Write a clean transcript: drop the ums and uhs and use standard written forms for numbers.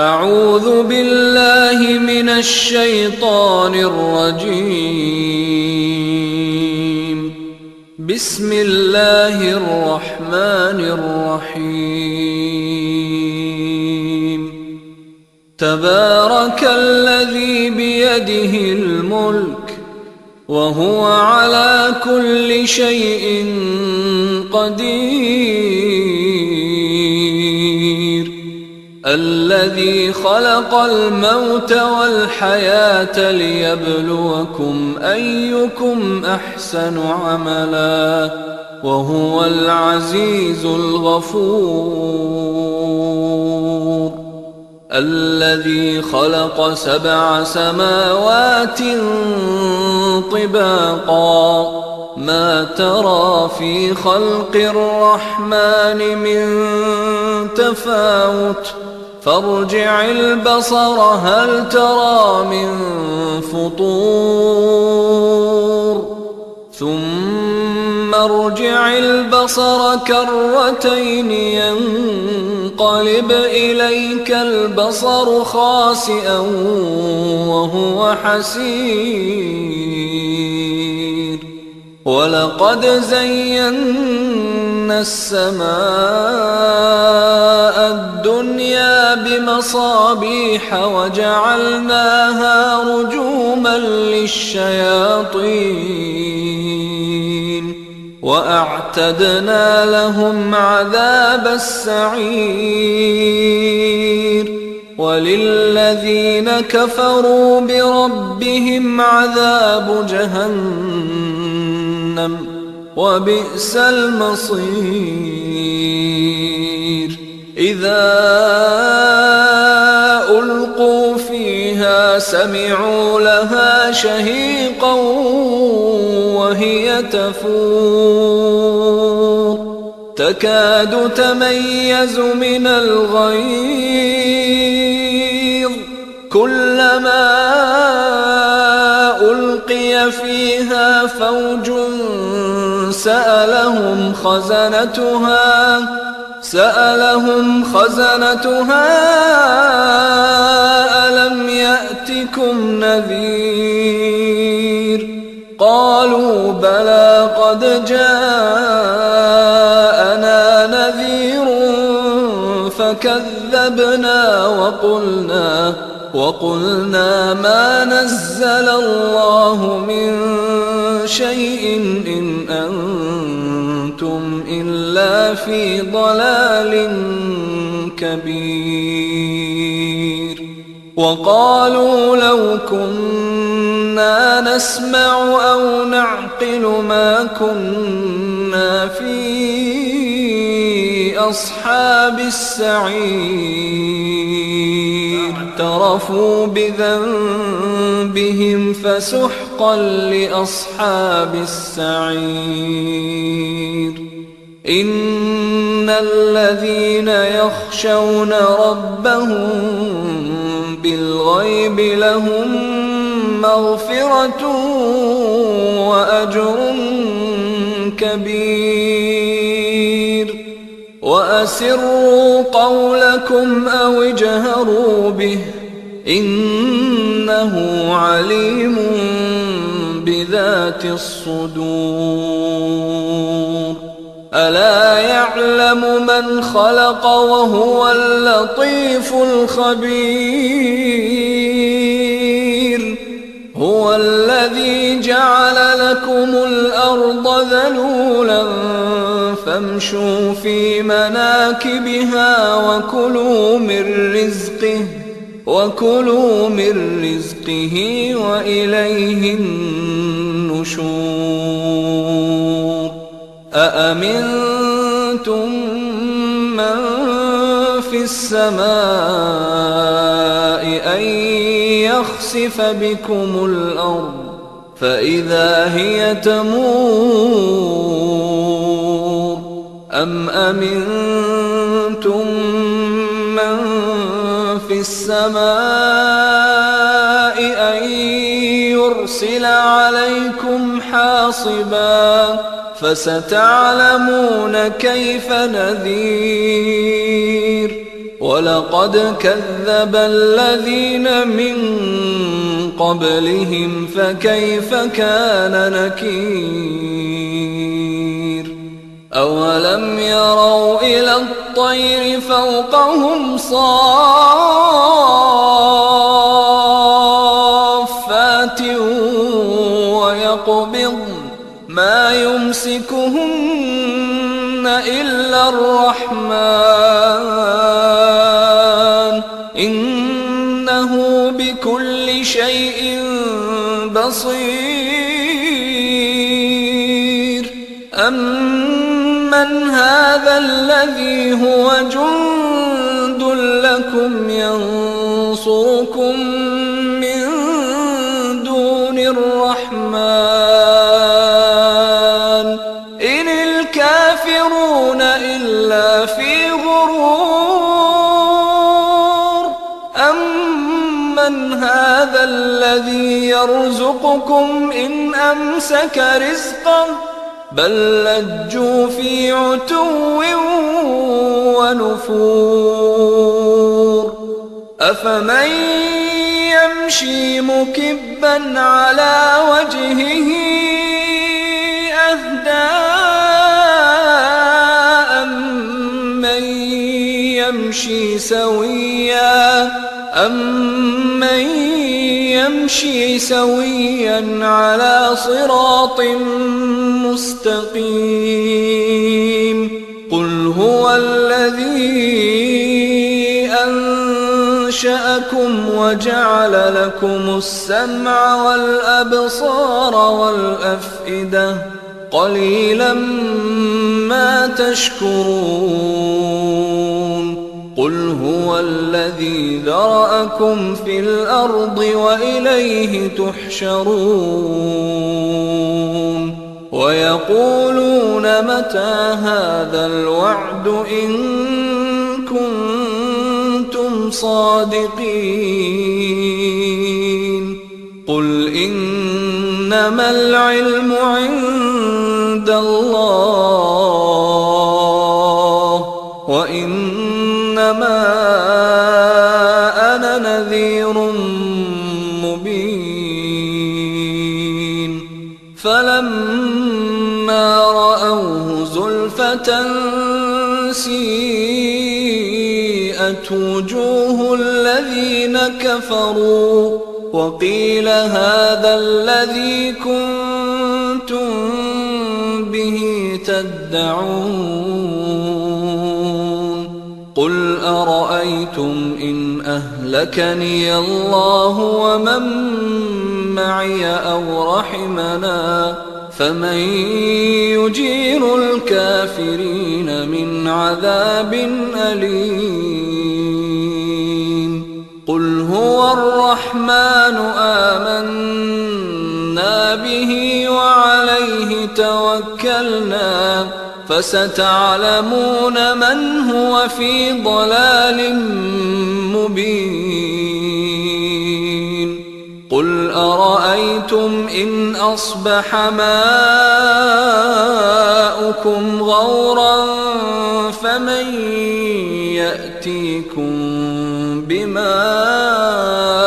أعوذ بالله من الشيطان الرجيم. بسم الله الرحمن الرحيم. تبارك الذي بيده الملك وهو على كل شيء قدير. الذي خلق الموت والحياة ليبلوكم أيكم أحسن عملا وهو العزيز الغفور. الذي خلق 7 سماوات طباقا ما ترى في خلق الرحمن من تفاوت فارجع البصر هل ترى من فطور ثم ارجع البصر كرتين ينقلب إليك البصر خاسئا وهو حسير. ولقد زينا السماء الدنيا بمصابيح وجعلناها رجوما للشياطين وأعتدنا لهم عذاب السعير. وللذين كفروا بربهم عذاب جهنم وبئس المصير. إذا ألقوا فيها سمعوا لها شهيقا وهي تفور تكاد تميز من الغيظ كلما ألقي فيها فوج سألهم خزنتها ألم يأتكم نذير قالوا بلى قد جاءنا نذير فكذبنا وقلنا ما نزل الله من شيء إن أنتم إلا في ضلال كبير. وقالوا لو كنا نسمع أو نعقل ما كنا في أصحاب السعير. اعترفوا بذنبهم فسحقا لأصحاب السعير. إن الذين يخشون ربهم بالغيب لهم مغفرة وأجر كبير. وأسروا قولكم أو اجهروا به إنه عليم بذات الصدور. ألا يعلم من خلق وهو اللطيف الخبير. هو الذي جعل لكم الأرض ذلولا فامشوا في مناكبها وكلوا من رزقه وإليه النشور. أأمنتم من في السماء أن يخسف بكم الأرض فإذا هي تمور أم أمنتم من في السماء أن يرسل عليكم حاصبا فستعلمون كيف نذير. ولقد كذب الذين من قبلهم فكيف كان نكير أولم يروا إلى الطير فوقهم صافات ويقبضن ما يمسكهن إلا الرحمن إنه بكل شيء بصير أمن هذا الذي هو جند لكم ينصركم من دون الرحمن إن الكافرون إلا في غرور أمن هذا الذي يرزقكم إن أمسك رزقه بل لجوا في عتو ونفور أفمن يمشي مكبا على وجهه أهدى أمن يمشي سويا على صراط مستقيم قل هو الذي أنشأكم وجعل لكم السمع والأبصار والأفئدة قليلا ما تشكرون قل هو الذي ذرأكم في الأرض وإليه تحشرون ويقولون متى هذا الوعد إن كنتم صادقين قل إنما العلم عند الله وإنما أنا نذير مبين فلما رأوه زلفة سيئت وجوه الذين كفروا وقيل هذا الذي كنتم به تدعون قل أرأيتم إن أهلكني الله ومن معي أو رحمنا فمن يجير الكافرين من عذاب أليم قل هو الرحمن آمنا به وعليه توكلنا فستعلمون من هو في ضلال مبين قل أرأيتم إن أصبح ماؤكم غورا فمن يأتيكم بماء